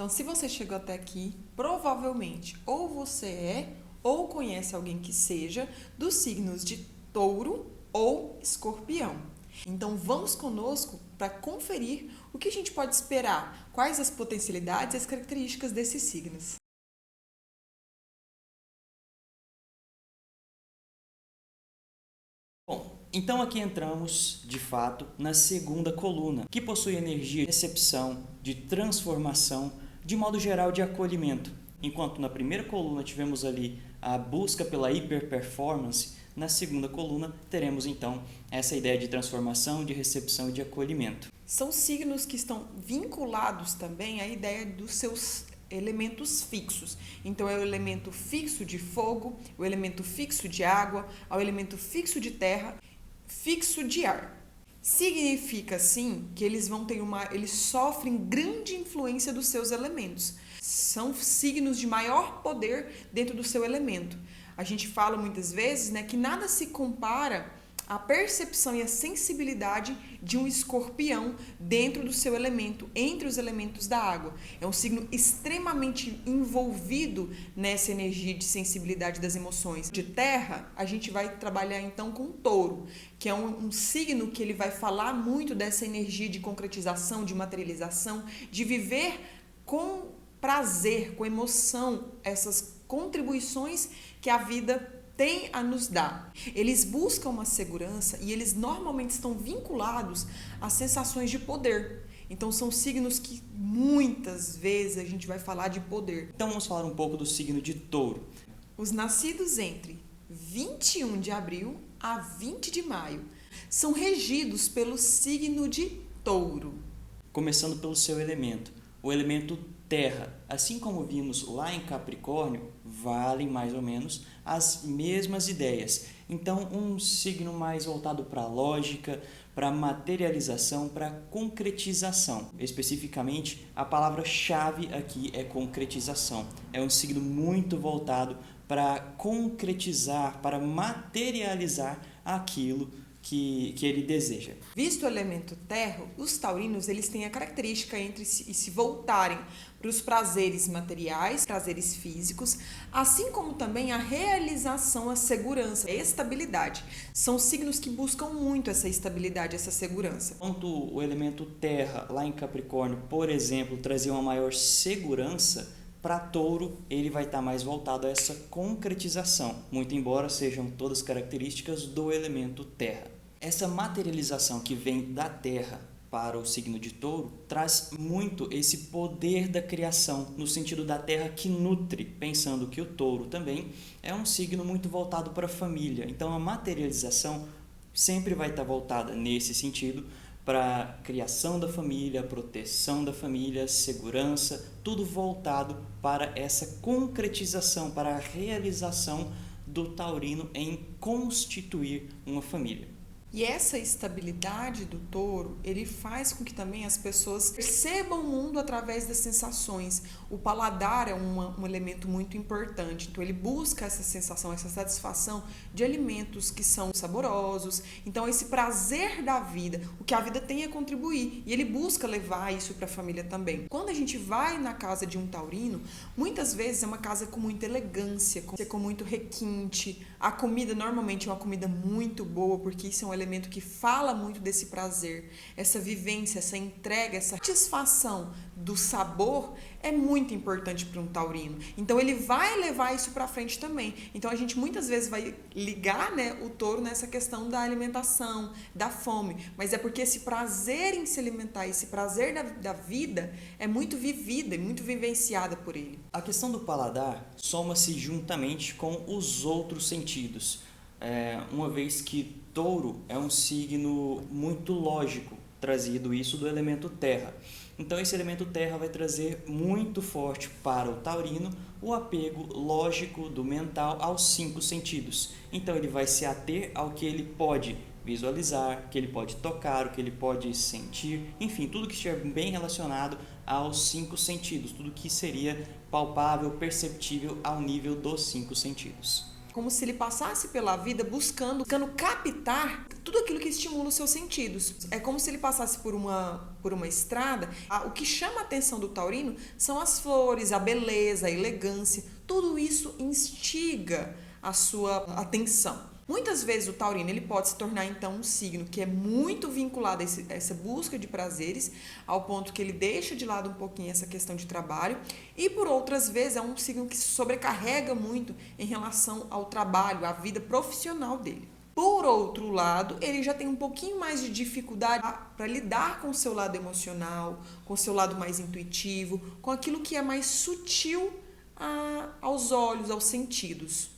Então, se você chegou até aqui, provavelmente ou você é ou conhece alguém que seja dos signos de Touro ou Escorpião. Então, vamos conosco para conferir o que a gente pode esperar, quais as potencialidades e as características desses signos. Bom, então aqui entramos, de fato, na segunda coluna, que possui energia de recepção, de transformação, de modo geral de acolhimento. Enquanto na primeira coluna tivemos ali a busca pela hiperperformance, na segunda coluna teremos então essa ideia de transformação, de recepção e de acolhimento. São signos que estão vinculados também à ideia dos seus elementos fixos. Então, é o elemento fixo de fogo, o elemento fixo de água, o elemento fixo de terra, fixo de ar. Significa, sim, que eles sofrem grande influência dos seus elementos. São signos de maior poder dentro do seu elemento. A gente fala muitas vezes, né, que nada se compara à percepção e à sensibilidade de um escorpião dentro do seu elemento, entre os elementos da água. É um signo extremamente envolvido nessa energia de sensibilidade das emoções. De terra, a gente vai trabalhar então com o touro, que é um signo que ele vai falar muito dessa energia de concretização, de materialização, de viver com prazer, com emoção, essas contribuições que a vida tem a nos dar. Eles buscam uma segurança e eles normalmente estão vinculados a sensações de poder. Então, são signos que muitas vezes a gente vai falar de poder. Então vamos falar um pouco do signo de Touro. Os nascidos entre 21 de abril a 20 de maio são regidos pelo signo de Touro. Começando pelo seu elemento, o elemento terra, assim como vimos lá em Capricórnio, valem mais ou menos as mesmas ideias. Então, um signo mais voltado para a lógica, para a materialização, para a concretização. Especificamente, a palavra-chave aqui é concretização. É um signo muito voltado para concretizar, para materializar aquilo que ele deseja. Visto o elemento terra, os taurinos eles têm a característica entre se voltarem para os prazeres materiais, prazeres físicos, assim como também a realização, a segurança, a estabilidade. São signos que buscam muito essa estabilidade, essa segurança. Enquanto o elemento terra, lá em Capricórnio, por exemplo, trazia uma maior segurança, para Touro, ele vai estar mais voltado a essa concretização, muito embora sejam todas características do elemento terra. Essa materialização que vem da terra para o signo de Touro traz muito esse poder da criação, no sentido da terra que nutre, pensando que o Touro também é um signo muito voltado para a família. Então, a materialização sempre vai estar voltada nesse sentido, para a criação da família, proteção da família, segurança, tudo voltado para essa concretização, para a realização do taurino em constituir uma família. E essa estabilidade do touro, ele faz com que também as pessoas percebam o mundo através das sensações. O paladar é um elemento muito importante, então ele busca essa sensação, essa satisfação de alimentos que são saborosos. Então esse prazer da vida, o que a vida tem a contribuir, e ele busca levar isso para a família também. Quando a gente vai na casa de um taurino, muitas vezes é uma casa com muita elegância, com muito requinte. A comida normalmente é uma comida muito boa, porque isso é um elemento que fala muito desse prazer, essa vivência, essa entrega, essa satisfação do sabor é muito importante para um taurino. Então ele vai levar isso para frente também. Então a gente muitas vezes vai ligar, né, o touro nessa questão da alimentação, da fome, mas é porque esse prazer em se alimentar, esse prazer da vida é muito vivida e muito vivenciada por ele. A questão do paladar soma-se juntamente com os outros sentidos, uma vez que Touro é um signo muito lógico, trazido isso do elemento terra. Então esse elemento terra vai trazer muito forte para o taurino o apego lógico do mental aos 5 sentidos. Então ele vai se ater ao que ele pode visualizar, que ele pode tocar, o que ele pode sentir, enfim, tudo que estiver bem relacionado aos 5 sentidos, tudo que seria palpável, perceptível ao nível dos 5 sentidos. como se ele passasse pela vida buscando captar tudo aquilo que estimula os seus sentidos. É como se ele passasse por uma estrada. O que chama a atenção do taurino são as flores, a beleza, a elegância. Tudo isso instiga a sua atenção. Muitas vezes o taurino ele pode se tornar então um signo que é muito vinculado a essa busca de prazeres, ao ponto que ele deixa de lado um pouquinho essa questão de trabalho, e por outras vezes é um signo que se sobrecarrega muito em relação ao trabalho, à vida profissional dele. Por outro lado, ele já tem um pouquinho mais de dificuldade para lidar com o seu lado emocional, com o seu lado mais intuitivo, com aquilo que é mais sutil aos olhos, aos sentidos.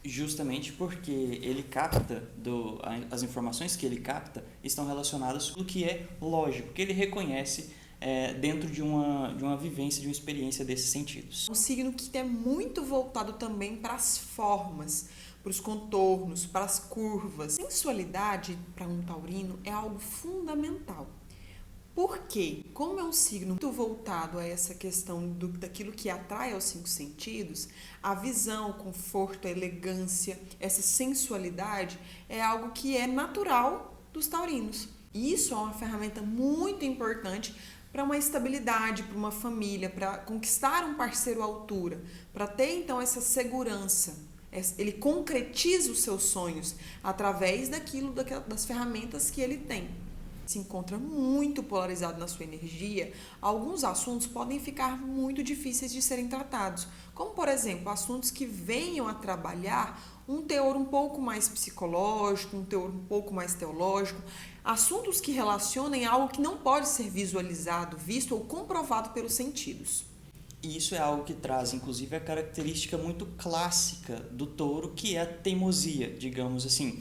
Justamente porque ele capta, as informações que ele capta estão relacionadas com o que é lógico, que ele reconhece dentro de uma vivência, de uma experiência desses sentidos. Um signo que é muito voltado também para as formas, para os contornos, para as curvas. Sensualidade para um taurino é algo fundamental. Porque, como é um signo muito voltado a essa questão daquilo que atrai aos 5 sentidos, a visão, o conforto, a elegância, essa sensualidade é algo que é natural dos taurinos. E isso é uma ferramenta muito importante para uma estabilidade, para uma família, para conquistar um parceiro à altura, para ter então essa segurança. Ele concretiza os seus sonhos através das ferramentas que ele tem. Se encontra muito polarizado na sua energia, alguns assuntos podem ficar muito difíceis de serem tratados, como, por exemplo, assuntos que venham a trabalhar um teor um pouco mais psicológico, um teor um pouco mais teológico, assuntos que relacionem algo que não pode ser visualizado, visto ou comprovado pelos sentidos. E isso é algo que traz, inclusive, a característica muito clássica do touro, que é a teimosia, digamos assim.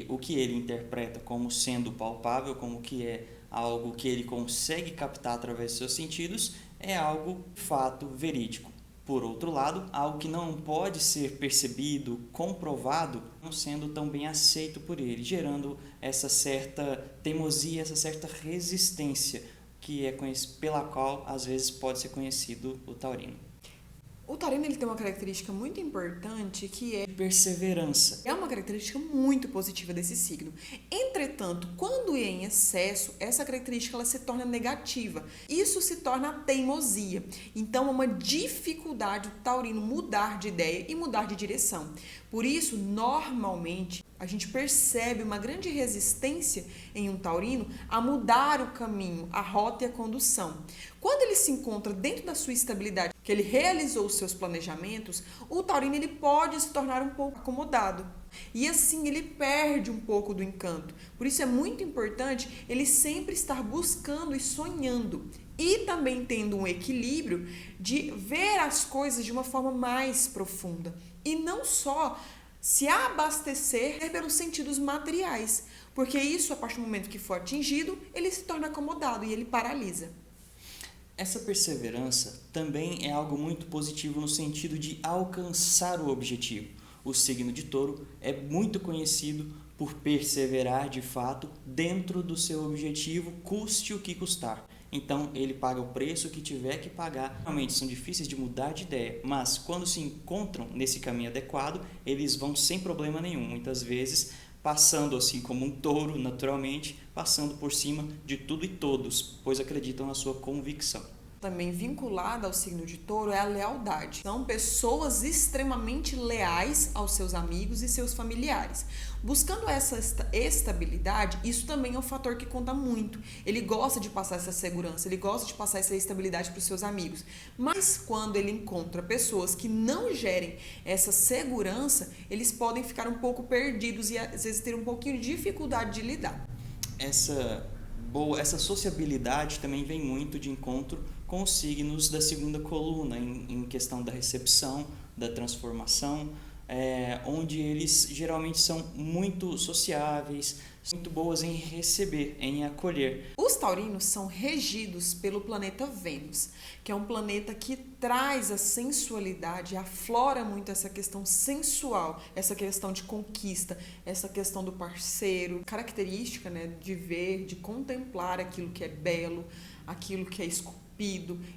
O que ele interpreta como sendo palpável, como que é algo que ele consegue captar através dos seus sentidos, é algo fato verídico. Por outro lado, algo que não pode ser percebido, comprovado, não sendo tão bem aceito por ele, gerando essa certa teimosia, essa certa resistência, que é pela qual às vezes pode ser conhecido o taurino. O taurino ele tem uma característica muito importante que é perseverança. É uma característica muito positiva desse signo. Entretanto, quando é em excesso, essa característica ela se torna negativa. Isso se torna a teimosia. Então, é uma dificuldade do taurino mudar de ideia e mudar de direção. Por isso, normalmente, a gente percebe uma grande resistência em um taurino a mudar o caminho, a rota e a condução. Quando ele se encontra dentro da sua estabilidade, que ele realizou os seus planejamentos, o taurino ele pode se tornar um pouco acomodado. E assim ele perde um pouco do encanto. Por isso é muito importante ele sempre estar buscando e sonhando. E também tendo um equilíbrio de ver as coisas de uma forma mais profunda. E não só se abastecer pelos sentidos materiais. Porque isso, a partir do momento que for atingido, ele se torna acomodado e ele paralisa. Essa perseverança também é algo muito positivo no sentido de alcançar o objetivo. O signo de touro é muito conhecido por perseverar de fato dentro do seu objetivo, custe o que custar. Então ele paga o preço que tiver que pagar. Realmente são difíceis de mudar de ideia, mas quando se encontram nesse caminho adequado, eles vão sem problema nenhum. Muitas vezes passando assim como um touro, naturalmente, passando por cima de tudo e todos, pois acreditam na sua convicção. Também vinculada ao signo de touro é a lealdade. São pessoas extremamente leais aos seus amigos e seus familiares. Buscando essa estabilidade, isso também é um fator que conta muito. Ele gosta de passar essa segurança, ele gosta de passar essa estabilidade para os seus amigos. Mas quando ele encontra pessoas que não gerem essa segurança, eles podem ficar um pouco perdidos e às vezes ter um pouquinho de dificuldade de lidar. Essa sociabilidade também vem muito de encontro com os signos da segunda coluna, em questão da recepção, da transformação, onde eles geralmente são muito sociáveis, muito boas em receber, em acolher. Os taurinos são regidos pelo planeta Vênus, que é um planeta que traz a sensualidade, aflora muito essa questão sensual, essa questão de conquista, essa questão do parceiro, característica, né, de ver, de contemplar aquilo que é belo, aquilo que é esculpido.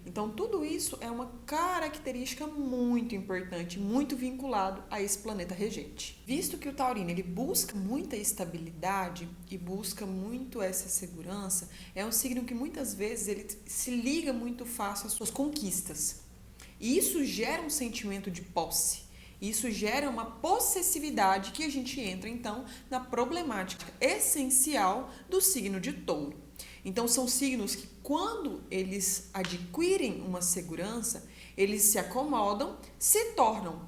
Então, tudo isso é uma característica muito importante, muito vinculado a esse planeta regente. Visto que o taurino ele busca muita estabilidade e busca muito essa segurança, é um signo que muitas vezes ele se liga muito fácil às suas conquistas. E isso gera um sentimento de posse. Isso gera uma possessividade que a gente entra, então, na problemática essencial do signo de Touro. Então, são signos que, quando eles adquirem uma segurança, eles se acomodam,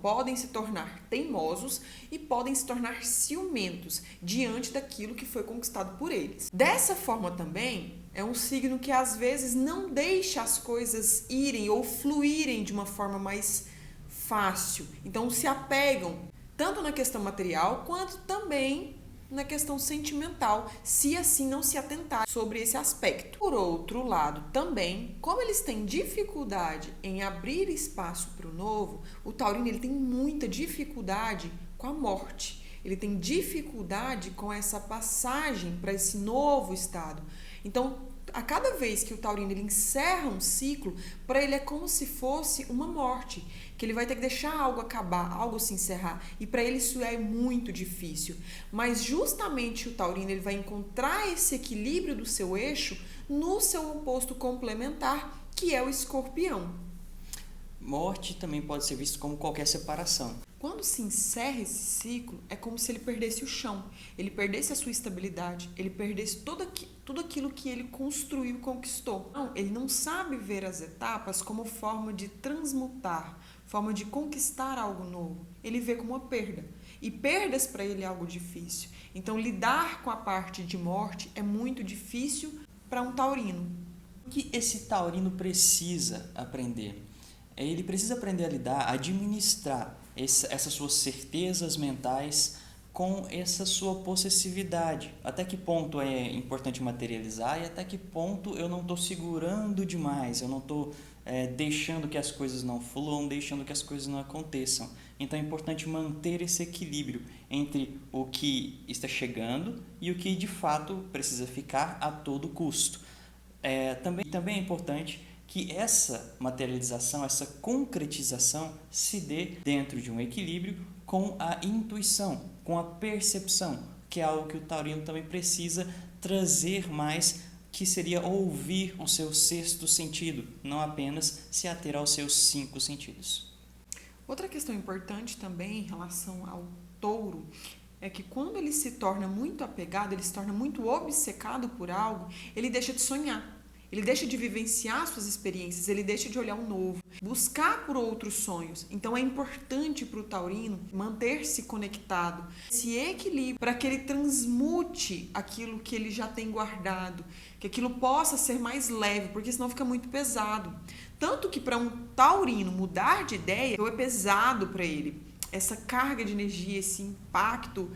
podem se tornar teimosos e podem se tornar ciumentos diante daquilo que foi conquistado por eles. Dessa forma também, é um signo que às vezes não deixa as coisas irem ou fluírem de uma forma mais fácil. Então, se apegam tanto na questão material quanto também na questão sentimental, se assim não se atentar sobre esse aspecto. Por outro lado, também, como eles têm dificuldade em abrir espaço para o novo, o taurino ele tem muita dificuldade com a morte. Ele tem dificuldade com essa passagem para esse novo estado. Então, a cada vez que o taurino ele encerra um ciclo, para ele é como se fosse uma morte, que ele vai ter que deixar algo acabar, algo se encerrar, e para ele isso é muito difícil. Mas justamente o taurino ele vai encontrar esse equilíbrio do seu eixo no seu oposto complementar, que é o escorpião. Morte também pode ser visto como qualquer separação. Quando se encerra esse ciclo, é como se ele perdesse o chão, ele perdesse a sua estabilidade, ele perdesse tudo aquilo que ele construiu e conquistou. Não, ele não sabe ver as etapas como forma de transmutar, forma de conquistar algo novo. Ele vê como uma perda. E perdas para ele é algo difícil. Então, lidar com a parte de morte é muito difícil para um taurino. O que esse taurino precisa aprender? Ele precisa aprender a lidar, a administrar essas suas certezas mentais com essa sua possessividade. Até que ponto é importante materializar e até que ponto eu não estou segurando demais, eu não estou deixando que as coisas não fluam, deixando que as coisas não aconteçam. Então é importante manter esse equilíbrio entre o que está chegando e o que de fato precisa ficar a todo custo. Também é importante que essa materialização, essa concretização se dê dentro de um equilíbrio com a intuição, com a percepção, que é algo que o taurino também precisa trazer mais, que seria ouvir o seu sexto sentido, não apenas se ater aos seus 5 sentidos. Outra questão importante também em relação ao touro é que quando ele se torna muito apegado, ele se torna muito obcecado por algo, ele deixa de sonhar. Ele deixa de vivenciar suas experiências, ele deixa de olhar o novo, buscar por outros sonhos. Então é importante para o taurino manter-se conectado, se equilibrar para que ele transmute aquilo que ele já tem guardado, que aquilo possa ser mais leve, porque senão fica muito pesado. Tanto que para um taurino mudar de ideia, é pesado para ele. Essa carga de energia, esse impacto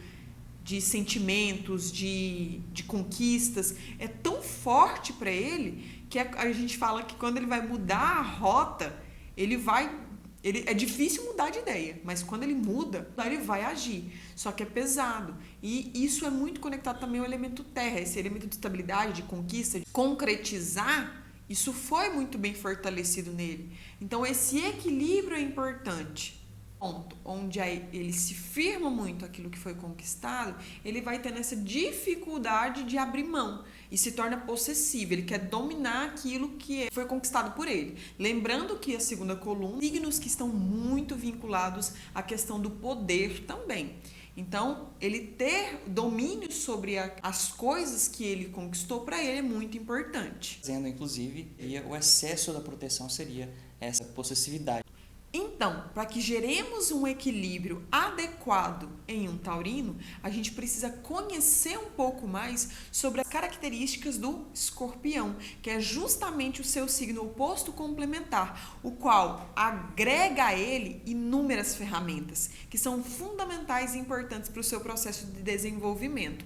de sentimentos, de conquistas, é tão forte para ele que a gente fala que quando ele vai mudar a rota, é difícil mudar de ideia, mas quando ele muda, ele vai agir. Só que é pesado. E isso é muito conectado também ao elemento terra, esse elemento de estabilidade, de conquista, de concretizar, isso foi muito bem fortalecido nele. Então, esse equilíbrio é importante. Ponto onde ele se firma muito aquilo que foi conquistado, ele vai tendo essa dificuldade de abrir mão e se torna possessivo, ele quer dominar aquilo que foi conquistado por ele. Lembrando que a segunda coluna, signos que estão muito vinculados à questão do poder também. Então, ele ter domínio sobre as coisas que ele conquistou, para ele é muito importante. Dizendo, inclusive, o excesso da proteção seria essa possessividade. Então, para que geremos um equilíbrio adequado em um taurino, a gente precisa conhecer um pouco mais sobre as características do escorpião, que é justamente o seu signo oposto complementar, o qual agrega a ele inúmeras ferramentas que são fundamentais e importantes para o seu processo de desenvolvimento.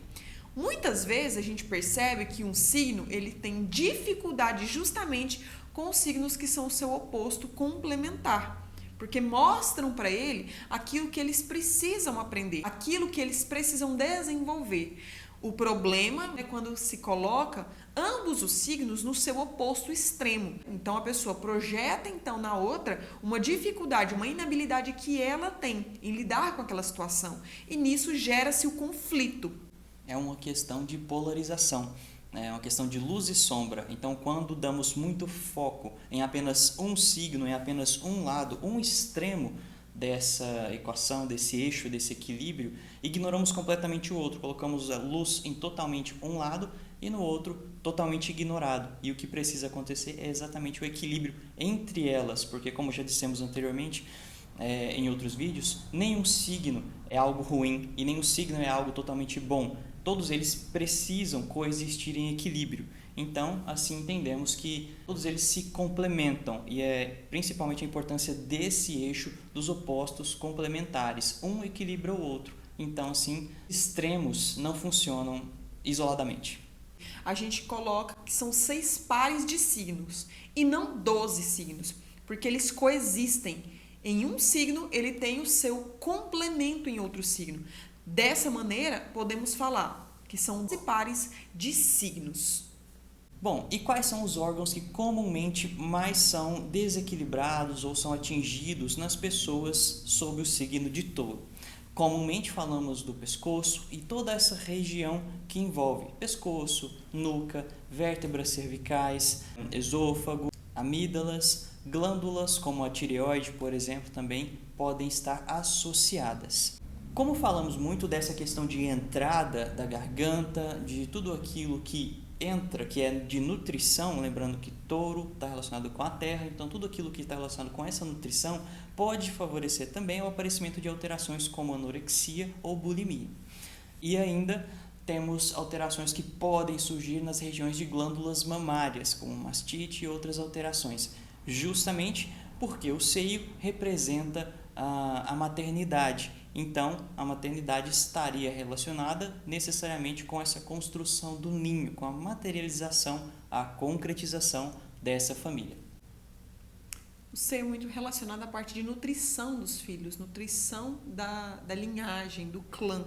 Muitas vezes a gente percebe que um signo ele tem dificuldade justamente com os signos que são o seu oposto complementar. Porque mostram para ele aquilo que eles precisam aprender, aquilo que eles precisam desenvolver. O problema é quando se coloca ambos os signos no seu oposto extremo. Então a pessoa projeta então na outra uma dificuldade, uma inabilidade que ela tem em lidar com aquela situação. E nisso gera-se o conflito. É uma questão de polarização. É uma questão de luz e sombra. Então, quando damos muito foco em apenas um signo, em apenas um lado, um extremo dessa equação, desse eixo, desse equilíbrio, ignoramos completamente o outro. Colocamos a luz em totalmente um lado e no outro totalmente ignorado. E o que precisa acontecer é exatamente o equilíbrio entre elas, porque, como já dissemos anteriormente, em outros vídeos, nenhum signo é algo ruim e nenhum signo é algo totalmente bom. Todos eles precisam coexistir em equilíbrio. Então, assim entendemos que todos eles se complementam e é principalmente a importância desse eixo dos opostos complementares. Um equilibra o outro. Então, assim, extremos não funcionam isoladamente. A gente coloca que são 6 pares de signos e não 12 signos, porque eles coexistem. Em um signo, ele tem o seu complemento em outro signo. Dessa maneira, podemos falar que são 12 pares de signos. Bom, e quais são os órgãos que comumente mais são desequilibrados ou são atingidos nas pessoas sob o signo de Touro? Comumente falamos do pescoço e toda essa região que envolve pescoço, nuca, vértebras cervicais, esôfago, amígdalas, glândulas como a tireoide, por exemplo, também podem estar associadas. Como falamos muito dessa questão de entrada da garganta, de tudo aquilo que entra, que é de nutrição, lembrando que Touro está relacionado com a terra, então tudo aquilo que está relacionado com essa nutrição pode favorecer também o aparecimento de alterações como anorexia ou bulimia. E ainda temos alterações que podem surgir nas regiões de glândulas mamárias, como mastite e outras alterações, justamente porque o seio representa a maternidade. Então, a maternidade estaria relacionada necessariamente com essa construção do ninho, com a materialização, a concretização dessa família. O seio é muito relacionado à parte de nutrição dos filhos, nutrição da linhagem, do clã.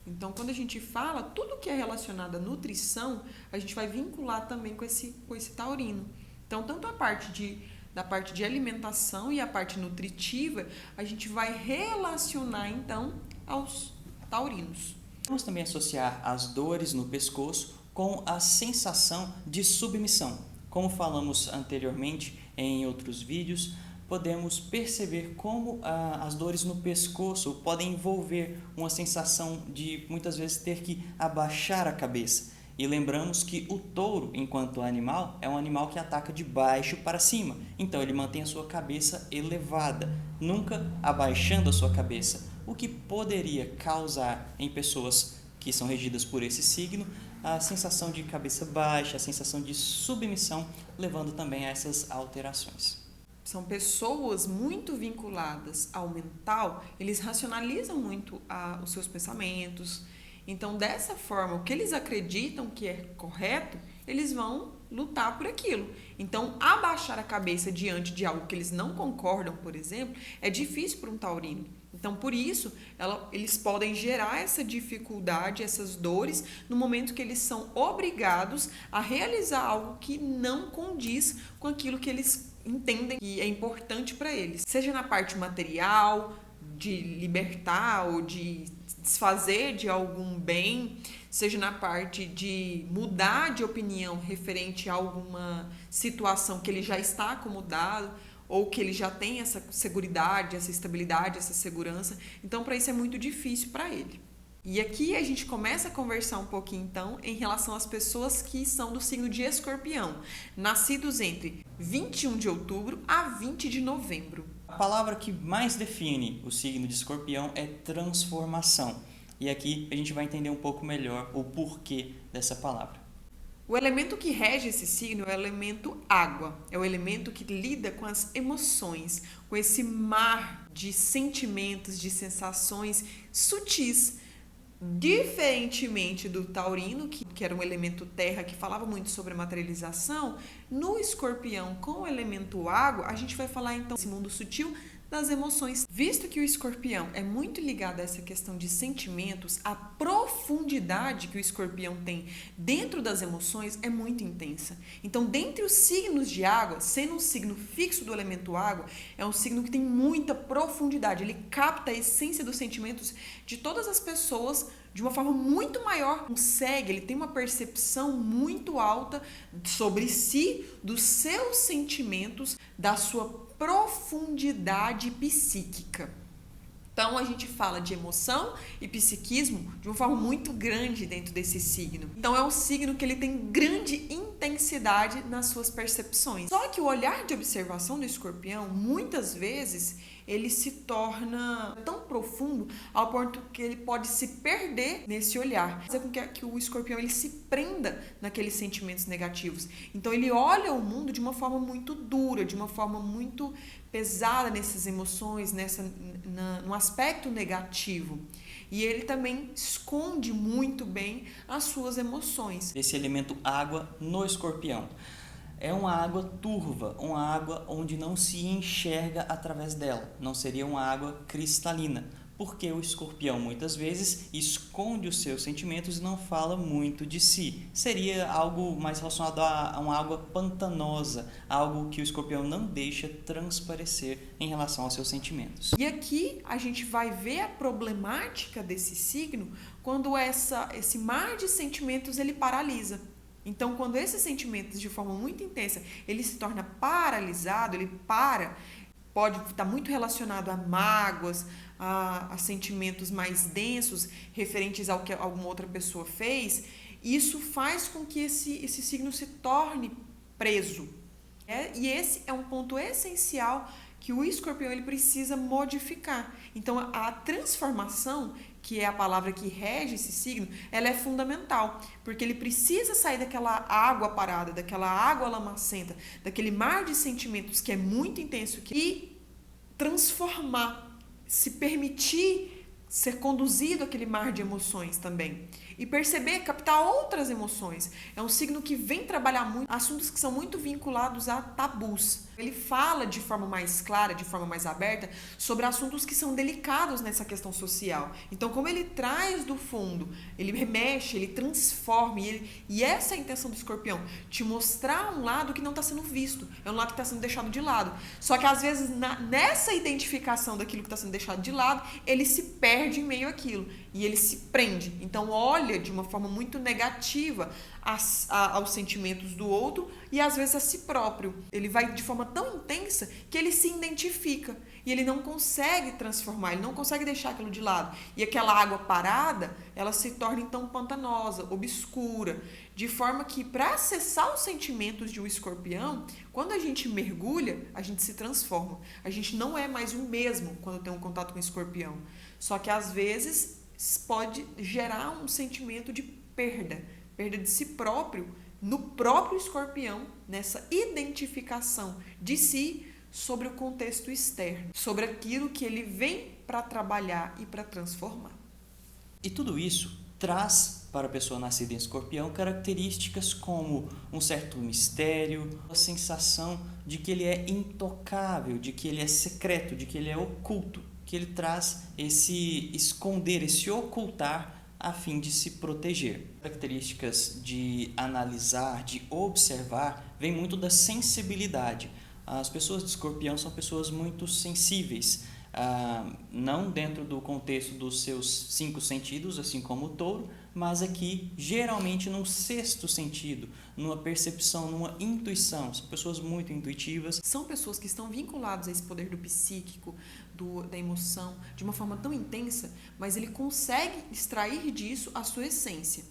Então, quando a gente fala, tudo que é relacionado à nutrição, a gente vai vincular também com esse taurino. Então, tanto da parte de alimentação e a parte nutritiva, a gente vai relacionar, então, aos taurinos. Vamos também associar as dores no pescoço com a sensação de submissão. Como falamos anteriormente em outros vídeos, podemos perceber como as dores no pescoço podem envolver uma sensação de, muitas vezes, ter que abaixar a cabeça. E lembramos que o touro, enquanto animal, é um animal que ataca de baixo para cima. Então, ele mantém a sua cabeça elevada, nunca abaixando a sua cabeça. O que poderia causar em pessoas que são regidas por esse signo a sensação de cabeça baixa, a sensação de submissão, levando também a essas alterações. São pessoas muito vinculadas ao mental, eles racionalizam muito os seus pensamentos. Então, dessa forma, o que eles acreditam que é correto, eles vão lutar por aquilo. Então, abaixar a cabeça diante de algo que eles não concordam, por exemplo, é difícil para um taurino. Então, por isso, eles podem gerar essa dificuldade, essas dores, no momento que eles são obrigados a realizar algo que não condiz com aquilo que eles entendem que é importante para eles. Seja na parte material, de libertar ou de desfazer de algum bem, seja na parte de mudar de opinião referente a alguma situação que ele já está acomodado ou que ele já tem essa seguridade, essa estabilidade, essa segurança. Então, para isso é muito difícil para ele. E aqui a gente começa a conversar um pouquinho, então, em relação às pessoas que são do signo de Escorpião, nascidos entre 21 de outubro a 20 de novembro. A palavra que mais define o signo de Escorpião é transformação. E aqui a gente vai entender um pouco melhor o porquê dessa palavra. O elemento que rege esse signo é o elemento água. É o elemento que lida com as emoções, com esse mar de sentimentos, de sensações sutis Diferentemente do taurino, que era um elemento terra, que falava muito sobre a materialização, no escorpião com o elemento água, a gente vai falar então desse mundo sutil das emoções. Visto que o escorpião é muito ligado a essa questão de sentimentos, a profundidade que o escorpião tem dentro das emoções é muito intensa. Então, dentre os signos de água, sendo um signo fixo do elemento água, é um signo que tem muita profundidade. Ele capta a essência dos sentimentos de todas as pessoas de uma forma muito maior. Ele tem uma percepção muito alta sobre si, dos seus sentimentos, da sua profundidade psíquica. Então, a gente fala de emoção e psiquismo de uma forma muito grande dentro desse signo. Então, é um signo que ele tem grande intensidade nas suas percepções. Só que o olhar de observação do escorpião, muitas vezes, ele se torna tão profundo ao ponto que ele pode se perder nesse olhar. Fazer com que o escorpião ele se prenda naqueles sentimentos negativos. Então, ele olha o mundo de uma forma muito dura, de uma forma muito pesada nessas emoções, no aspecto negativo. E ele também esconde muito bem as suas emoções. Esse elemento água no escorpião é uma água turva, uma água onde não se enxerga através dela. Não seria uma água cristalina, porque o escorpião muitas vezes esconde os seus sentimentos e não fala muito de si. Seria algo mais relacionado a uma água pantanosa, algo que o escorpião não deixa transparecer em relação aos seus sentimentos. E aqui a gente vai ver a problemática desse signo quando esse mar de sentimentos ele paralisa. Então, quando esses sentimentos de forma muito intensa, ele se torna paralisado, pode estar muito relacionado a mágoas, a sentimentos mais densos referentes ao que alguma outra pessoa fez, isso faz com que esse signo se torne preso. E esse é um ponto essencial que o escorpião ele precisa modificar. Então, a transformação, que é a palavra que rege esse signo, ela é fundamental, porque ele precisa sair daquela água parada, daquela água lamacenta, daquele mar de sentimentos que é muito intenso e transformar, se permitir ser conduzido àquele mar de emoções também. E perceber, captar outras emoções. É um signo que vem trabalhar muito assuntos que são muito vinculados a tabus. Ele fala de forma mais clara, de forma mais aberta, sobre assuntos que são delicados nessa questão social. Então, como ele traz do fundo, ele remexe, ele transforma, e essa é a intenção do escorpião, te mostrar um lado que não está sendo visto, é um lado que está sendo deixado de lado. Só que, às vezes, nessa identificação daquilo que está sendo deixado de lado, ele se perde em meio àquilo, e ele se prende. Então, olha de uma forma muito negativa aos sentimentos do outro e às vezes a si próprio. Ele vai de forma tão intensa que ele se identifica e ele não consegue transformar, ele não consegue deixar aquilo de lado. E aquela água parada, ela se torna então pantanosa, obscura, de forma que para acessar os sentimentos de um escorpião, quando a gente mergulha, a gente se transforma. A gente não é mais o mesmo quando tem um contato com o escorpião. Só que às vezes pode gerar um sentimento de perda de si próprio, no próprio escorpião, nessa identificação de si sobre o contexto externo, sobre aquilo que ele vem para trabalhar e para transformar. E tudo isso traz para a pessoa nascida em escorpião características como um certo mistério, a sensação de que ele é intocável, de que ele é secreto, de que ele é oculto, que ele traz esse esconder, esse ocultar a fim de se proteger. Características de analisar, de observar, vem muito da sensibilidade. As pessoas de escorpião são pessoas muito sensíveis, não dentro do contexto dos seus 5 sentidos, assim como o touro, mas aqui geralmente num 6º sentido, numa percepção, numa intuição. São pessoas muito intuitivas. São pessoas que estão vinculadas a esse poder do psíquico, da emoção, de uma forma tão intensa, mas ele consegue extrair disso a sua essência.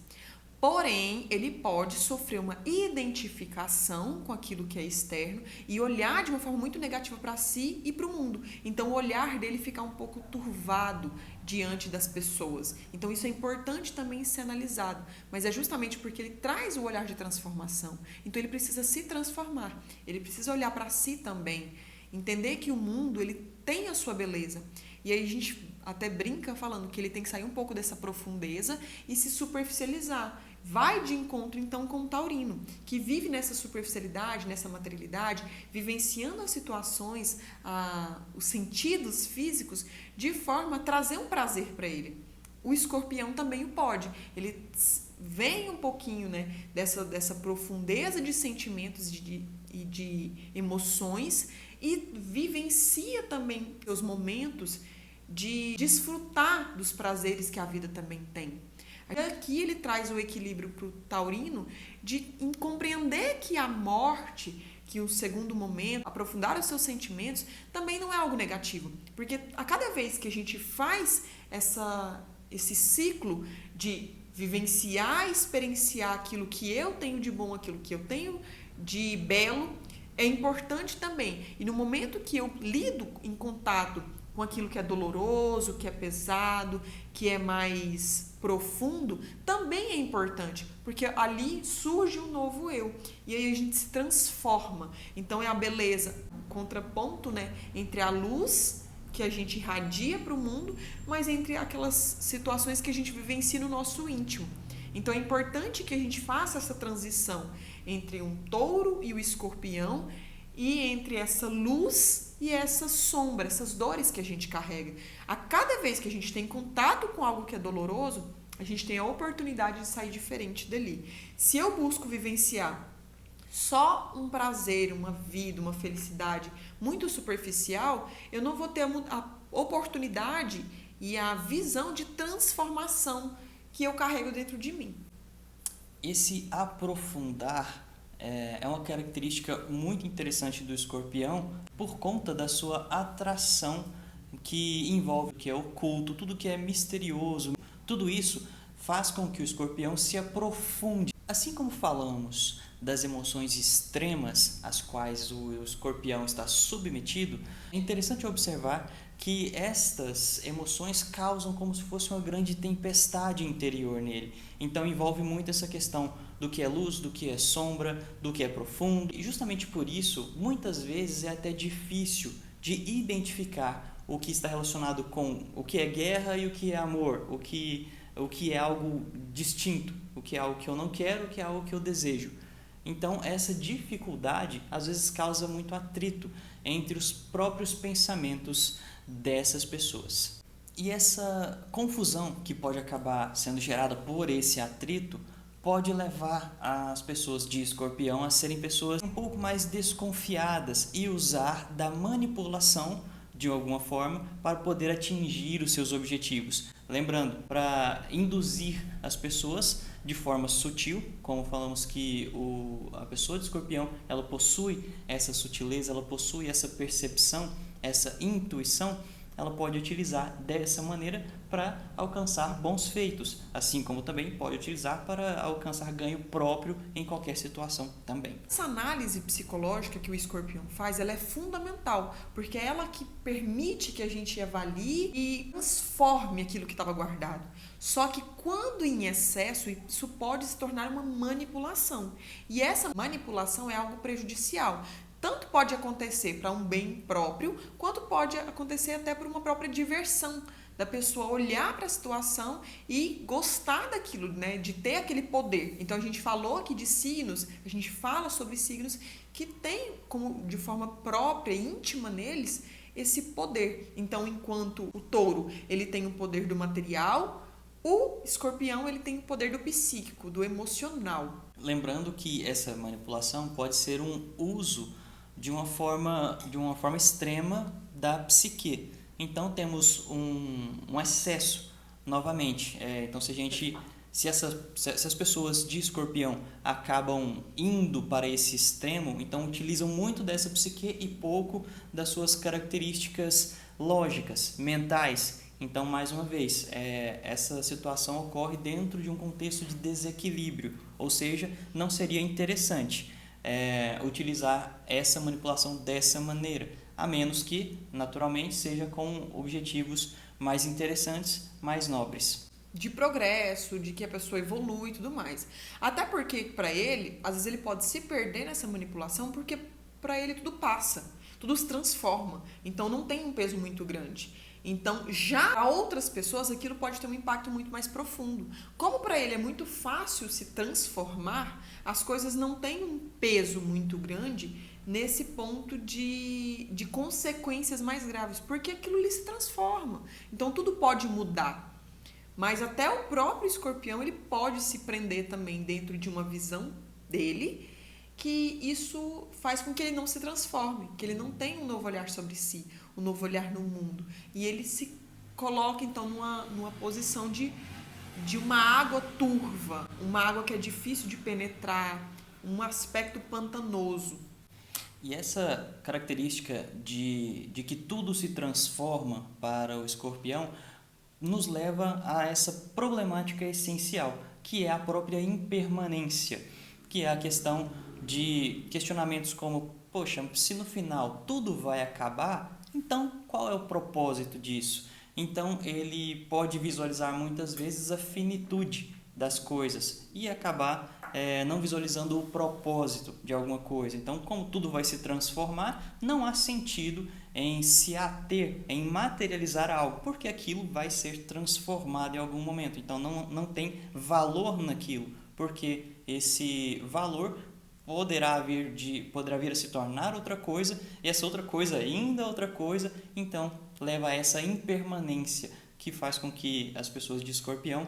Porém, ele pode sofrer uma identificação com aquilo que é externo e olhar de uma forma muito negativa para si e para o mundo. Então, o olhar dele fica um pouco turvado diante das pessoas. Então, isso é importante também ser analisado. Mas é justamente porque ele traz o olhar de transformação. Então, ele precisa se transformar. Ele precisa olhar para si também. Entender que o mundo ele tem a sua beleza. E aí a gente até brinca falando que ele tem que sair um pouco dessa profundeza e se superficializar. Vai de encontro, então, com o taurino, que vive nessa superficialidade, nessa materialidade, vivenciando as situações, os sentidos físicos, de forma a trazer um prazer para ele. O escorpião também o pode. Ele vem um pouquinho, né, dessa profundeza de sentimentos e de emoções e vivencia também os momentos de desfrutar dos prazeres que a vida também tem. Aqui ele traz o equilíbrio para o taurino em compreender que a morte, que o segundo momento, aprofundar os seus sentimentos, também não é algo negativo. Porque a cada vez que a gente faz esse ciclo de vivenciar e experienciar aquilo que eu tenho de bom, aquilo que eu tenho de belo, é importante também. E no momento que eu lido em contato com aquilo que é doloroso, que é pesado, que é mais profundo, também é importante, porque ali surge um novo eu, e aí a gente se transforma. Então é a beleza, contraponto, né, entre a luz que a gente irradia para o mundo, mas entre aquelas situações que a gente vivencia no nosso íntimo. Então é importante que a gente faça essa transição entre um touro e o escorpião, e entre essa luz e essa sombra, essas dores que a gente carrega. A cada vez que a gente tem contato com algo que é doloroso, a gente tem a oportunidade de sair diferente dali. Se eu busco vivenciar só um prazer, uma vida, uma felicidade muito superficial, eu não vou ter a oportunidade e a visão de transformação que eu carrego dentro de mim. Esse aprofundar é uma característica muito interessante do escorpião por conta da sua atração que envolve o que é oculto, tudo que é misterioso. Tudo isso faz com que o escorpião se aprofunde. Assim como falamos das emoções extremas às quais o escorpião está submetido, é interessante observar que estas emoções causam como se fosse uma grande tempestade interior nele. Então envolve muito essa questão do que é luz, do que é sombra, do que é profundo. E justamente por isso, muitas vezes é até difícil de identificar o que está relacionado com o que é guerra e o que é amor, o que é algo distinto, o que é algo que eu não quero, o que é algo que eu desejo. Então, essa dificuldade às vezes causa muito atrito entre os próprios pensamentos dessas pessoas. E essa confusão que pode acabar sendo gerada por esse atrito pode levar as pessoas de escorpião a serem pessoas um pouco mais desconfiadas e usar da manipulação de alguma forma para poder atingir os seus objetivos. Lembrando, para induzir as pessoas de forma sutil, como falamos que a pessoa de escorpião, ela possui essa sutileza, ela possui essa percepção, essa intuição, ela pode utilizar dessa maneira para alcançar bons feitos, assim como também pode utilizar para alcançar ganho próprio em qualquer situação também. Essa análise psicológica que o escorpião faz, ela é fundamental, porque é ela que permite que a gente avalie e transforme aquilo que estava guardado. Só que quando em excesso, isso pode se tornar uma manipulação. E essa manipulação é algo prejudicial. Tanto pode acontecer para um bem próprio, quanto pode acontecer até por uma própria diversão, da pessoa olhar para a situação e gostar daquilo, né, de ter aquele poder. Então a gente falou aqui de signos, a gente fala sobre signos que têm como de forma própria, íntima neles, esse poder. Então, enquanto o touro, ele tem o poder do material, o escorpião, ele tem o poder do psíquico, do emocional. Lembrando que essa manipulação pode ser um uso de uma forma extrema da psique. Então temos um excesso novamente. Então se as pessoas de escorpião acabam indo para esse extremo, então utilizam muito dessa psique e pouco das suas características lógicas, mentais. Então, mais uma vez, essa situação ocorre dentro de um contexto de desequilíbrio, ou seja, não seria interessante utilizar essa manipulação dessa maneira, a menos que, naturalmente, seja com objetivos mais interessantes, mais nobres. De progresso, de que a pessoa evolui e tudo mais. Até porque, para ele, às vezes ele pode se perder nessa manipulação, porque para ele tudo passa, tudo se transforma. Então, não tem um peso muito grande. Então, já para outras pessoas, aquilo pode ter um impacto muito mais profundo. Como para ele é muito fácil se transformar, as coisas não têm um peso muito grande nesse ponto de consequências mais graves, porque aquilo ali se transforma. Então, tudo pode mudar. Mas até o próprio escorpião, ele pode se prender também dentro de uma visão dele, que isso faz com que ele não se transforme, que ele não tenha um novo olhar sobre si, um novo olhar no mundo. E ele se coloca, então, numa posição de uma água turva, uma água que é difícil de penetrar, um aspecto pantanoso. E essa característica de que tudo se transforma para o escorpião nos leva a essa problemática essencial, que é a própria impermanência, que é a questão de questionamentos como, poxa, se no final tudo vai acabar, então qual é o propósito disso? Então ele pode visualizar muitas vezes a finitude das coisas e acabar não visualizando o propósito de alguma coisa. Então, como tudo vai se transformar, não há sentido em se ater, em materializar algo, porque aquilo vai ser transformado em algum momento. Então, não tem valor naquilo, porque esse valor poderá vir a se tornar outra coisa, e essa outra coisa ainda outra coisa, então leva a essa impermanência que faz com que as pessoas de escorpião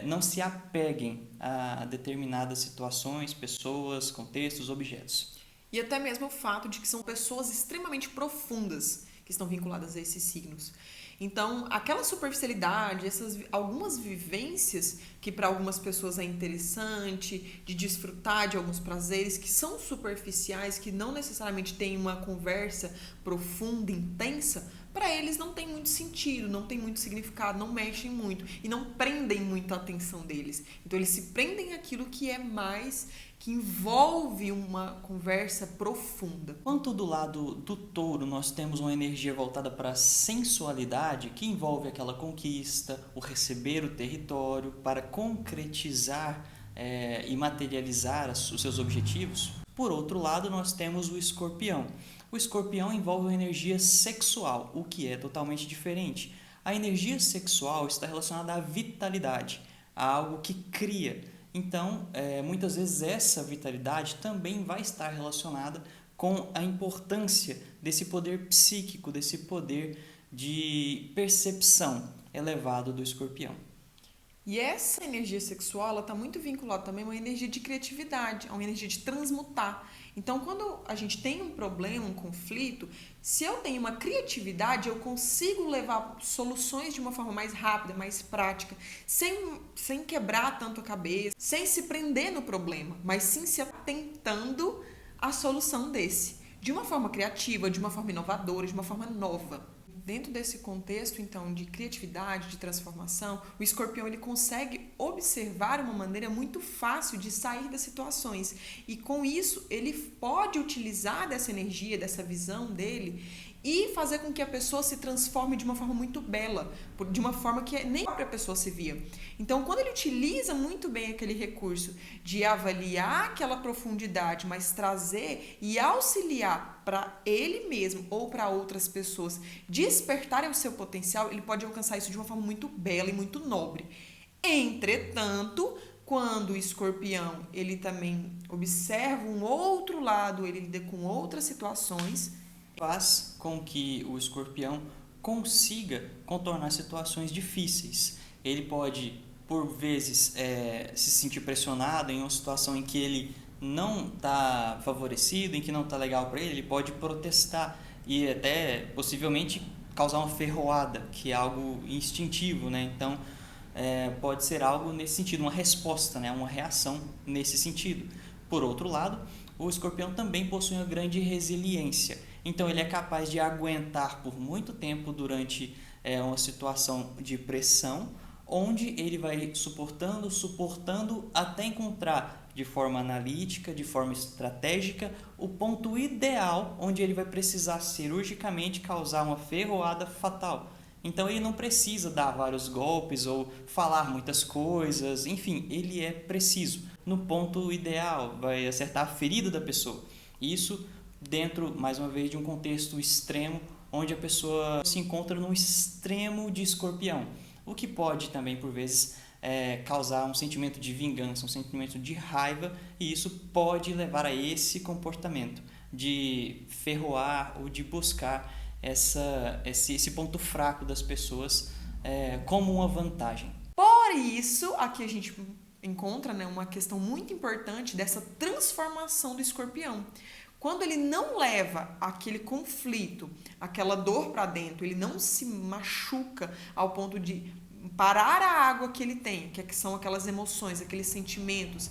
não se apeguem a determinadas situações, pessoas, contextos, objetos. E até mesmo o fato de que são pessoas extremamente profundas que estão vinculadas a esses signos. Então, aquela superficialidade, algumas vivências que para algumas pessoas é interessante, de desfrutar de alguns prazeres que são superficiais, que não necessariamente têm uma conversa profunda, intensa, para eles não tem muito sentido, não tem muito significado, não mexem muito e não prendem muito a atenção deles. Então, eles se prendem àquilo que é mais, que envolve uma conversa profunda. Quanto do lado do touro, nós temos uma energia voltada para a sensualidade, que envolve aquela conquista, o receber o território, para concretizar e materializar os seus objetivos. Por outro lado, nós temos o escorpião. O escorpião envolve uma energia sexual, o que é totalmente diferente. A energia sexual está relacionada à vitalidade, a algo que cria. Então, muitas vezes essa vitalidade também vai estar relacionada com a importância desse poder psíquico, desse poder de percepção elevado do escorpião. E essa energia sexual, ela está muito vinculada também a uma energia de criatividade, a uma energia de transmutar. Então, quando a gente tem um problema, um conflito, se eu tenho uma criatividade, eu consigo levar soluções de uma forma mais rápida, mais prática, sem quebrar tanto a cabeça, sem se prender no problema, mas sim se atentando à solução desse. De uma forma criativa, de uma forma inovadora, de uma forma nova. Dentro desse contexto, então, de criatividade, de transformação, o escorpião ele consegue observar uma maneira muito fácil de sair das situações. E com isso, ele pode utilizar dessa energia, dessa visão dele e fazer com que a pessoa se transforme de uma forma muito bela, de uma forma que nem a própria pessoa se via. Então, quando ele utiliza muito bem aquele recurso de avaliar aquela profundidade, mas trazer e auxiliar para ele mesmo ou para outras pessoas despertarem o seu potencial, ele pode alcançar isso de uma forma muito bela e muito nobre. Entretanto, quando o escorpião ele também observa um outro lado, ele lida com outras situações, faz com que o escorpião consiga contornar situações difíceis. Ele pode, por vezes, se sentir pressionado em uma situação em que ele não está favorecido, em que não está legal para ele pode protestar e até possivelmente causar uma ferroada, que é algo instintivo, né? Então, pode ser algo nesse sentido, uma resposta, né? Uma reação nesse sentido. Por outro lado, o escorpião também possui uma grande resiliência. Então, ele é capaz de aguentar por muito tempo durante uma situação de pressão, onde ele vai suportando até encontrar de forma analítica, de forma estratégica, o ponto ideal onde ele vai precisar cirurgicamente causar uma ferroada fatal. Então, ele não precisa dar vários golpes ou falar muitas coisas, enfim, ele é preciso. No ponto ideal, vai acertar a ferida da pessoa. Isso dentro, mais uma vez, de um contexto extremo onde a pessoa se encontra no extremo de escorpião, o que pode também, por vezes, causar um sentimento de vingança, um sentimento de raiva, e isso pode levar a esse comportamento de ferroar ou de buscar esse ponto fraco das pessoas como uma vantagem. Por isso, aqui a gente encontra, né, uma questão muito importante dessa transformação do escorpião. Quando ele não leva aquele conflito, aquela dor para dentro, ele não se machuca ao ponto de parar a água que ele tem, que são aquelas emoções, aqueles sentimentos.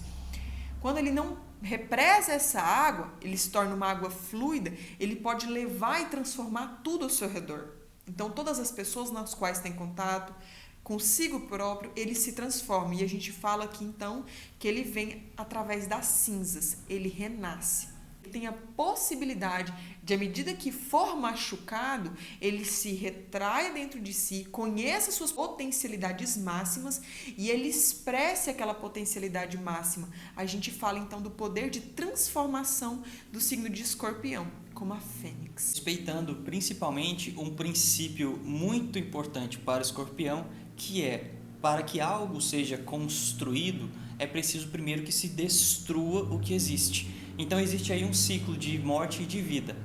Quando ele não represa essa água, ele se torna uma água fluida, ele pode levar e transformar tudo ao seu redor. Então, todas as pessoas nas quais tem contato, consigo próprio, ele se transforma. E a gente fala aqui, então, que ele vem através das cinzas, ele renasce. Ele tem a possibilidade de, à medida que for machucado, ele se retraia dentro de si, conheça suas potencialidades máximas e ele expresse aquela potencialidade máxima. A gente fala, então, do poder de transformação do signo de Escorpião, como a fênix. Respeitando principalmente um princípio muito importante para o Escorpião, que é, para que algo seja construído, é preciso primeiro que se destrua o que existe. Então existe aí um ciclo de morte e de vida.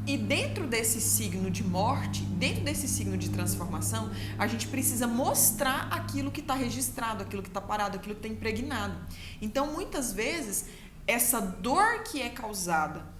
E dentro desse signo de morte, dentro desse signo de transformação, a gente precisa mostrar aquilo que está registrado, aquilo que está parado, aquilo que está impregnado. Então, muitas vezes, essa dor que é causada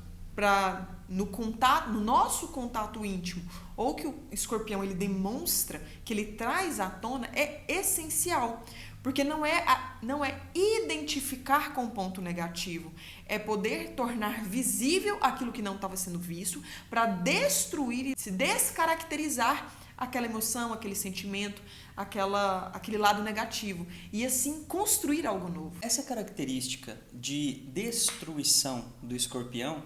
no nosso contato íntimo, ou que o escorpião ele demonstra, que ele traz à tona, é essencial. Porque não é identificar com ponto negativo, é poder tornar visível aquilo que não estava sendo visto, para destruir e se descaracterizar aquela emoção, aquele sentimento, aquele lado negativo, e assim construir algo novo. Essa característica de destruição do escorpião,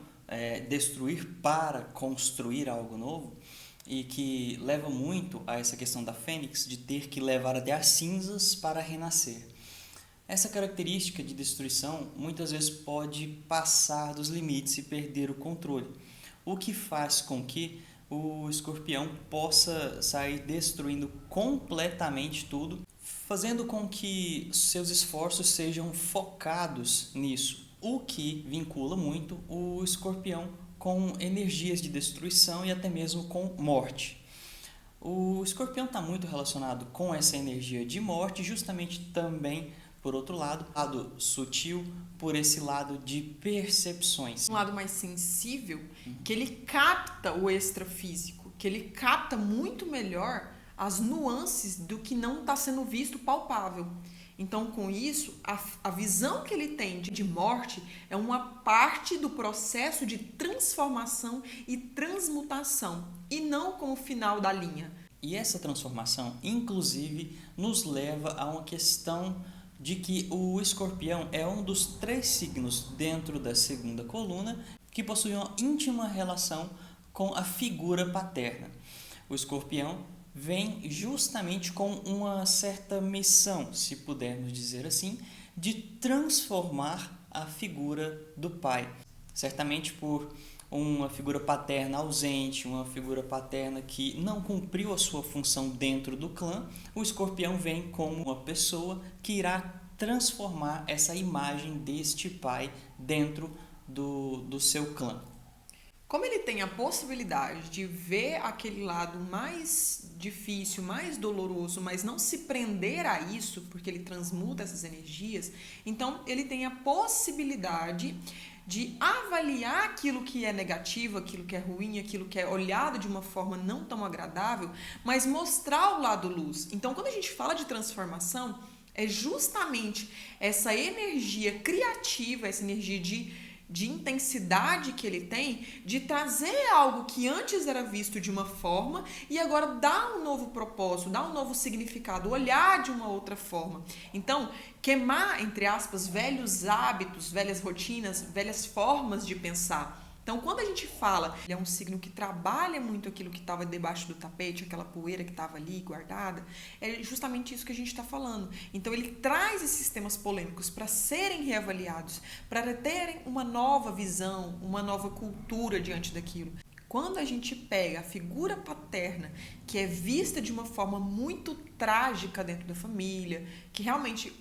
destruir para construir algo novo, e que leva muito a essa questão da fênix, de ter que levar até as cinzas para renascer. Essa característica de destruição muitas vezes pode passar dos limites e perder o controle, o que faz com que o escorpião possa sair destruindo completamente tudo, fazendo com que seus esforços sejam focados nisso, o que vincula muito o escorpião com energias de destruição e até mesmo com morte. O escorpião está muito relacionado com essa energia de morte, justamente também, por outro lado sutil, por esse lado de percepções. Um lado mais sensível, que ele capta o extrafísico, que ele capta muito melhor as nuances do que não está sendo visto palpável. Então, com isso, a visão que ele tem de morte é uma parte do processo de transformação e transmutação, e não como final da linha. E essa transformação, inclusive, nos leva a uma questão de que o escorpião é um dos 3 signos dentro da segunda coluna que possui uma íntima relação com a figura paterna. O escorpião vem justamente com uma certa missão, se pudermos dizer assim, de transformar a figura do pai. Certamente por uma figura paterna ausente, uma figura paterna que não cumpriu a sua função dentro do clã, o escorpião vem como uma pessoa que irá transformar essa imagem deste pai dentro do seu clã. Como ele tem a possibilidade de ver aquele lado mais difícil, mais doloroso, mas não se prender a isso, porque ele transmuta essas energias, então ele tem a possibilidade de avaliar aquilo que é negativo, aquilo que é ruim, aquilo que é olhado de uma forma não tão agradável, mas mostrar o lado luz. Então, quando a gente fala de transformação, é justamente essa energia criativa, essa energia de intensidade que ele tem, de trazer algo que antes era visto de uma forma e agora dá um novo propósito, dá um novo significado, olhar de uma outra forma. Então, queimar, entre aspas, velhos hábitos, velhas rotinas, velhas formas de pensar. Então, quando a gente fala, ele é um signo que trabalha muito aquilo que estava debaixo do tapete, aquela poeira que estava ali guardada, é justamente isso que a gente está falando. Então, ele traz esses temas polêmicos para serem reavaliados, para terem uma nova visão, uma nova cultura diante daquilo. Quando a gente pega a figura paterna, que é vista de uma forma muito trágica dentro da família, que realmente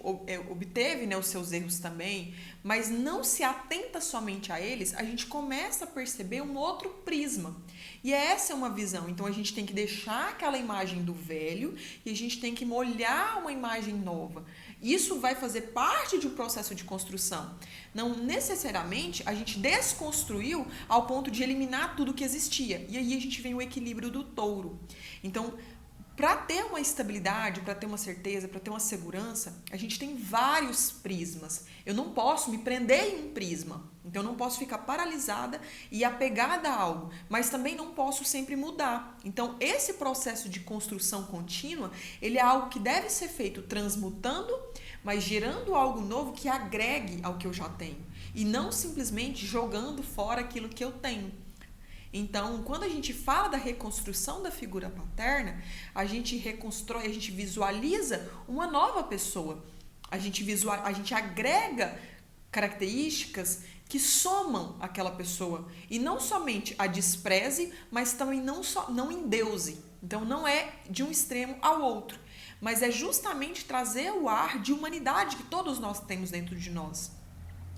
obteve, né, os seus erros também, mas não se atenta somente a eles, a gente começa a perceber um outro prisma. E essa é uma visão. Então a gente tem que deixar aquela imagem do velho e a gente tem que molhar uma imagem nova. Isso vai fazer parte de um processo de construção. Não necessariamente a gente desconstruiu ao ponto de eliminar tudo que existia. E aí a gente vem o equilíbrio do touro. Então, para ter uma estabilidade, para ter uma certeza, para ter uma segurança, a gente tem vários prismas. Eu não posso me prender em um prisma. Então, eu não posso ficar paralisada e apegada a algo. Mas também não posso sempre mudar. Então, esse processo de construção contínua, ele é algo que deve ser feito transmutando, mas gerando algo novo que agregue ao que eu já tenho. E não simplesmente jogando fora aquilo que eu tenho. Então, quando a gente fala da reconstrução da figura paterna, a gente reconstrói, a gente visualiza uma nova pessoa. A gente agrega características que somam aquela pessoa. E não somente a despreze, mas também não endeuse. Então, não é de um extremo ao outro. Mas é justamente trazer o ar de humanidade que todos nós temos dentro de nós.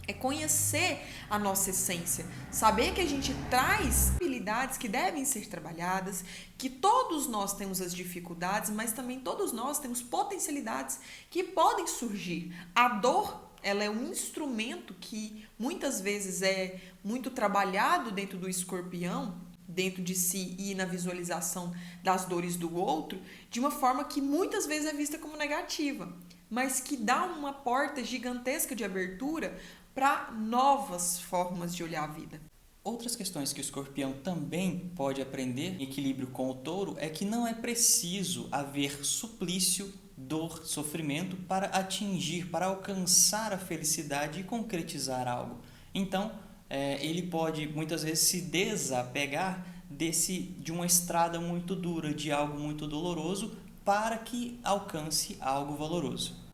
É conhecer a nossa essência, saber que a gente traz habilidades que devem ser trabalhadas, que todos nós temos as dificuldades, mas também todos nós temos potencialidades que podem surgir. A dor, ela é um instrumento que muitas vezes é muito trabalhado dentro do escorpião, dentro de si e na visualização das dores do outro, de uma forma que muitas vezes é vista como negativa, mas que dá uma porta gigantesca de abertura para novas formas de olhar a vida. Outras questões que o escorpião também pode aprender em equilíbrio com o touro é que não é preciso haver suplício, dor, sofrimento para atingir, para alcançar a felicidade e concretizar algo. Então, ele pode muitas vezes se desapegar de uma estrada muito dura, de algo muito doloroso, para que alcance algo valoroso.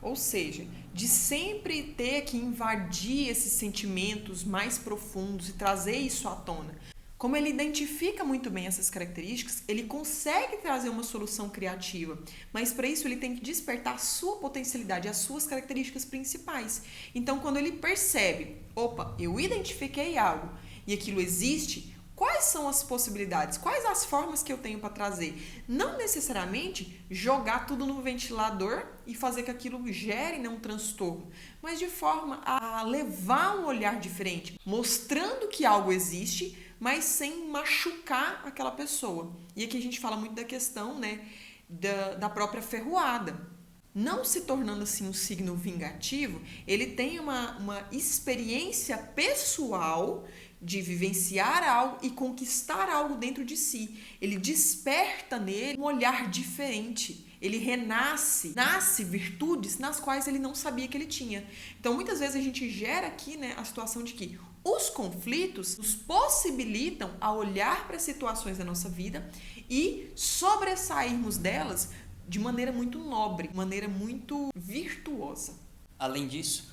Ou seja, de sempre ter que invadir esses sentimentos mais profundos e trazer isso à tona. Como ele identifica muito bem essas características, ele consegue trazer uma solução criativa, mas para isso ele tem que despertar a sua potencialidade, as suas características principais. Então, quando ele percebe, opa, eu identifiquei algo e aquilo existe, quais são as possibilidades? Quais as formas que eu tenho para trazer? Não necessariamente jogar tudo no ventilador e fazer que aquilo gere um transtorno, mas de forma a levar um olhar diferente, mostrando que algo existe, mas sem machucar aquela pessoa. E aqui a gente fala muito da questão, né, da própria ferroada. Não se tornando assim um signo vingativo, ele tem uma experiência pessoal de vivenciar algo e conquistar algo dentro de si. Ele desperta nele um olhar diferente. Ele nasce virtudes nas quais ele não sabia que ele tinha. Então, muitas vezes a gente gera aqui, né, a situação de que os conflitos nos possibilitam a olhar para as situações da nossa vida e sobressairmos delas de maneira muito nobre, de maneira muito virtuosa. Além disso,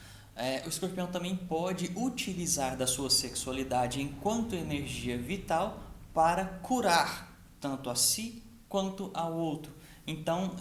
o escorpião também pode utilizar da sua sexualidade enquanto energia vital para curar tanto a si quanto ao outro. Então,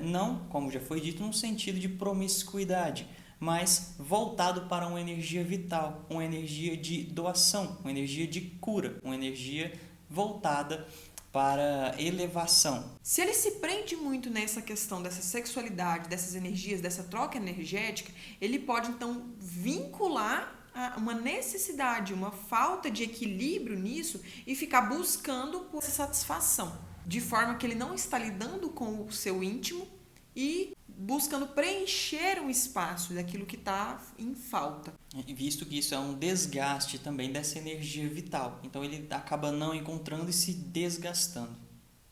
não, como já foi dito, no sentido de promiscuidade, mas voltado para uma energia vital, uma energia de doação, uma energia de cura, uma energia voltada para elevação. Se ele se prende muito nessa questão dessa sexualidade, dessas energias, dessa troca energética, ele pode então vincular uma necessidade, uma falta de equilíbrio nisso e ficar buscando por essa satisfação, de forma que ele não está lidando com o seu íntimo e buscando preencher um espaço daquilo que está em falta. Visto que isso é um desgaste também dessa energia vital. Então ele acaba não encontrando e se desgastando.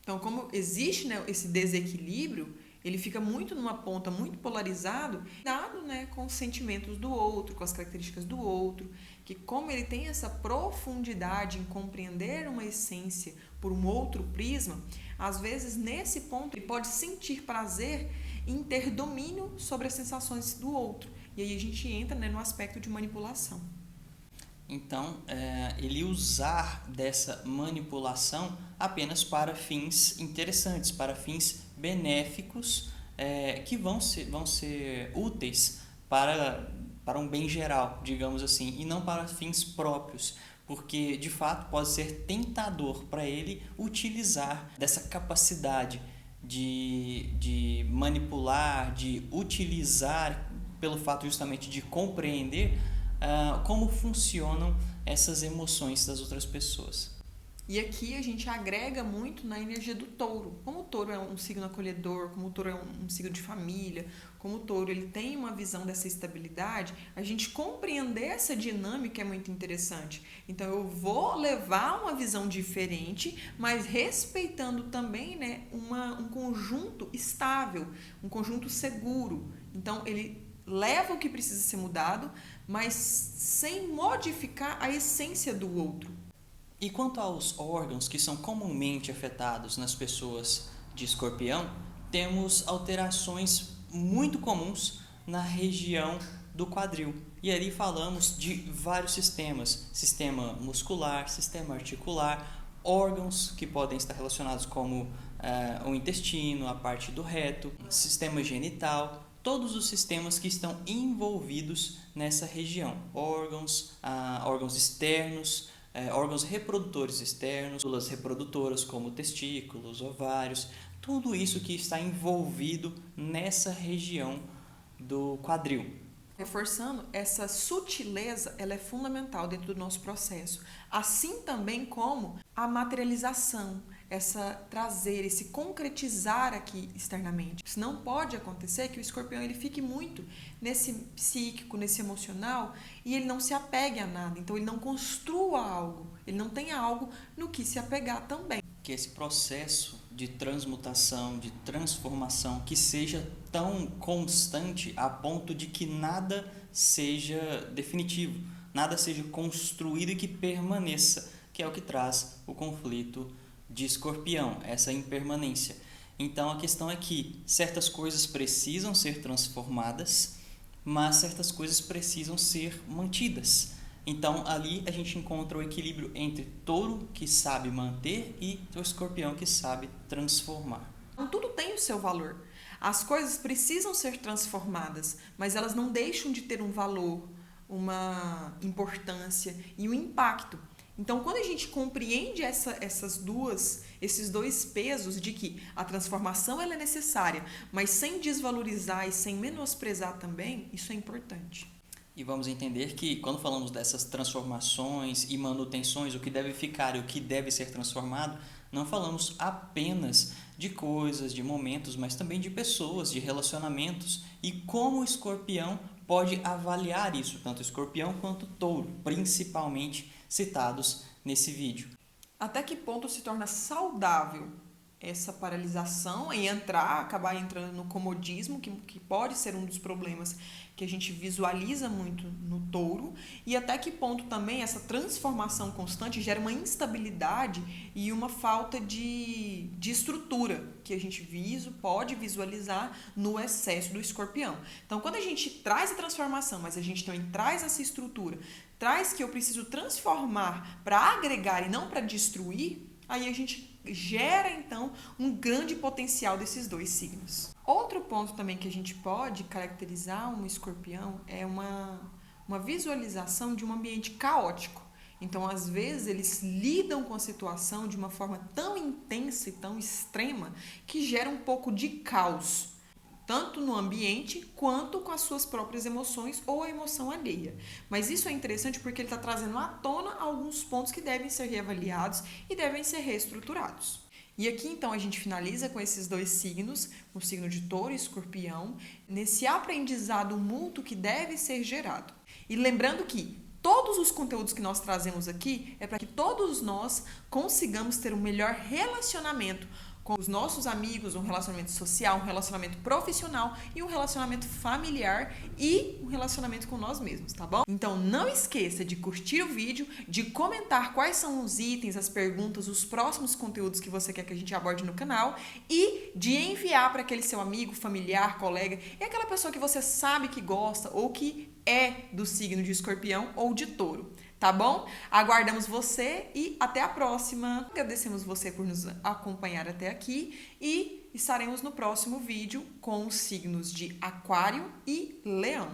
Então, como existe, né, esse desequilíbrio, ele fica muito numa ponta, muito polarizado, dado, né, com os sentimentos do outro, com as características do outro, que como ele tem essa profundidade em compreender uma essência por um outro prisma, às vezes nesse ponto ele pode sentir prazer em ter domínio sobre as sensações do outro. E aí a gente entra, né, no aspecto de manipulação. Então, ele usar dessa manipulação apenas para fins interessantes, para fins benéficos, que vão ser úteis para um bem geral, digamos assim, e não para fins próprios, porque de fato pode ser tentador para ele utilizar dessa capacidade de manipular, de utilizar, pelo fato justamente de compreender como funcionam essas emoções das outras pessoas. E aqui a gente agrega muito na energia do touro. Como o touro é um signo acolhedor, como o touro é um signo de família, como o touro ele tem uma visão dessa estabilidade, a gente compreender essa dinâmica é muito interessante. Então eu vou levar uma visão diferente, mas respeitando também, né, um conjunto estável, um conjunto seguro. Então ele leva o que precisa ser mudado, mas sem modificar a essência do outro. E quanto aos órgãos que são comumente afetados nas pessoas de Escorpião, temos alterações muito comuns na região do quadril. E ali falamos de vários sistemas: sistema muscular, sistema articular, órgãos que podem estar relacionados como o intestino, a parte do reto, sistema genital, todos os sistemas que estão envolvidos nessa região, órgãos externos, órgãos reprodutores externos, células reprodutoras como testículos, ovários, tudo isso que está envolvido nessa região do quadril. Reforçando, essa sutileza ela é fundamental dentro do nosso processo, assim também como a materialização, trazer, esse concretizar aqui externamente. Isso não pode acontecer que o escorpião ele fique muito nesse psíquico, nesse emocional e ele não se apegue a nada, então ele não construa algo, ele não tenha algo no que se apegar também. Que esse processo de transmutação, de transformação, que seja tão constante a ponto de que nada seja definitivo, nada seja construído e que permaneça, que é o que traz o conflito de Escorpião, essa impermanência. Então a questão é que certas coisas precisam ser transformadas, mas certas coisas precisam ser mantidas. Então ali a gente encontra o equilíbrio entre touro que sabe manter e o escorpião que sabe transformar. Então, tudo tem o seu valor. As coisas precisam ser transformadas, mas elas não deixam de ter um valor, uma importância e um impacto. Então, quando a gente compreende esses dois pesos de que a transformação ela é necessária, mas sem desvalorizar e sem menosprezar também, isso é importante. E vamos entender que quando falamos dessas transformações e manutenções, o que deve ficar e o que deve ser transformado, não falamos apenas de coisas, de momentos, mas também de pessoas, de relacionamentos e como o escorpião pode avaliar isso, tanto o escorpião quanto o touro, principalmente citados nesse vídeo. Até que ponto se torna saudável essa paralisação e acabar entrando no comodismo, que pode ser um dos problemas que a gente visualiza muito no touro, e até que ponto também essa transformação constante gera uma instabilidade e uma falta de estrutura que a gente pode visualizar no excesso do escorpião. Então, quando a gente traz a transformação, mas a gente também traz essa estrutura, traz que eu preciso transformar para agregar e não para destruir, aí a gente gera, então, um grande potencial desses dois signos. Outro ponto também que a gente pode caracterizar um escorpião é uma visualização de um ambiente caótico. Então, às vezes, eles lidam com a situação de uma forma tão intensa e tão extrema que gera um pouco de caos, tanto no ambiente quanto com as suas próprias emoções ou a emoção alheia. Mas isso é interessante porque ele está trazendo à tona alguns pontos que devem ser reavaliados e devem ser reestruturados. E aqui então a gente finaliza com esses dois signos, o signo de touro e escorpião, nesse aprendizado mútuo que deve ser gerado. E lembrando que todos os conteúdos que nós trazemos aqui é para que todos nós consigamos ter um melhor relacionamento com os nossos amigos, um relacionamento social, um relacionamento profissional e um relacionamento familiar e um relacionamento com nós mesmos, tá bom? Então não esqueça de curtir o vídeo, de comentar quais são os itens, as perguntas, os próximos conteúdos que você quer que a gente aborde no canal e de enviar para aquele seu amigo, familiar, colega e aquela pessoa que você sabe que gosta ou que é do signo de escorpião ou de touro. tá bom? Aguardamos você e até a próxima. Agradecemos você por nos acompanhar até aqui e estaremos no próximo vídeo com os signos de Aquário e Leão.